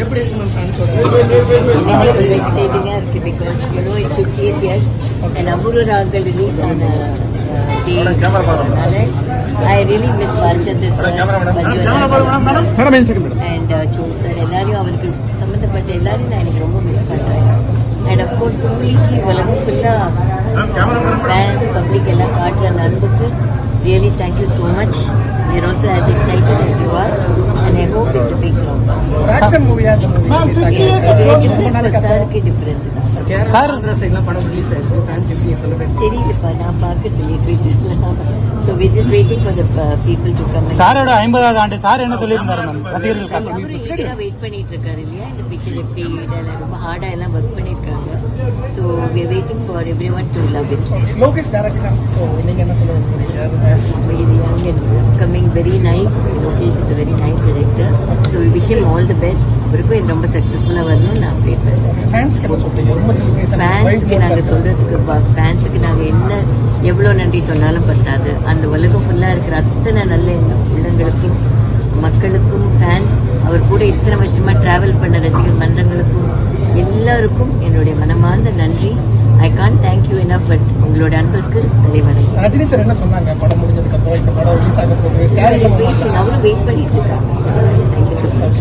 எப்படி இருக்கு மேம் ஃபேன்ஸோட? எக்ஸைட்டிங்கா இருக்கு because you know it's 50th year and Apoorva Raagangal release ஆன அதனால I really miss Balachander sir and சோல் சார் எல்லாரையும் அவருக்கு சம்மந்தப்பட்ட எல்லாரையும் நான் எனக்கு ரொம்ப மிஸ் பண்றேன். அண்ட் அஃப்கோர்ஸ் கும்மிக்கு உலகம் ஃபுல்லா ஃபேன்ஸ் பப்ளிக் எல்லாம் காட்டுற நண்புக்கு really thank you so much. We are also as excited as you are and I hope it's a big blockbuster. Action மூவியா இந்த மூவி சாருக்கு டிஃபரெண்ட் சார் எல்லாம் படம் ரிலீஸ் ஆயிருக்கு. ஃபேன்ஸ் எப்படி செலிப்ரேட் தெரியலப்பா, நான் பார்க்கறது so we just waiting for the people to come. சாரோட 50வது ஆண்டு சார் என்ன சொல்லியிருந்தாரு மேம் ரசிகர்களுக்காக? அவரும் ஈகரா வெயிட் பண்ணிட்டு இருக்காரு இல்லையா, இந்த பிக்சர் எப்படி ரொம்ப ஹார்டா எல்லாம் ஒர்க் பண்ணிருக்காங்க. So we are waiting for every one to love it. Lokesh direction, so நீங்க என்ன சொல்ல விரும்புறீங்க? He's young and upcoming, very nice. Lokesh is a very nice director. So we wish him all the best. அவருக்கும் ரொம்ப சக்ஸஸ்ஃபுல்லாக வரணும்னு நான் pray பண்ணுறேன். ஃபேன்ஸ்க்கு என்ன சொல்றீங்க? ரொம்ப செலிப்ரேஷன் ஃபேன்ஸுக்கு நாங்கள் சொல்கிறதுக்கு ஃபேன்ஸுக்கு நாங்கள் என்ன எவ்வளோ நன்றி சொன்னாலும் பத்தாது. அந்த உலகம் ஃபுல்லாக இருக்கிற அத்தனை நல்ல உள்ளங்களுக்கும் மக்களுக்கும் ஃபேன்ஸ் அவர் கூட இத்தனை வருஷமாக ட்ராவல் பண்ண ரசிகர் மன்றங்களுக்கும் எல்லாருக்கும் என்னுடைய மனமார்ந்த நன்றி. I can't thank you enough. But உங்களோட அன்புக்கு தலைவரை. ரஜினி சார் என்ன சொன்னாங்க படம் முடிஞ்சதுக்கு அப்புறம் இந்த படம் ரிலீஸ் ஆக போகுது? அவரும் வெயிட் பண்ணிட்டு இருக்காங்க. Thank you so much.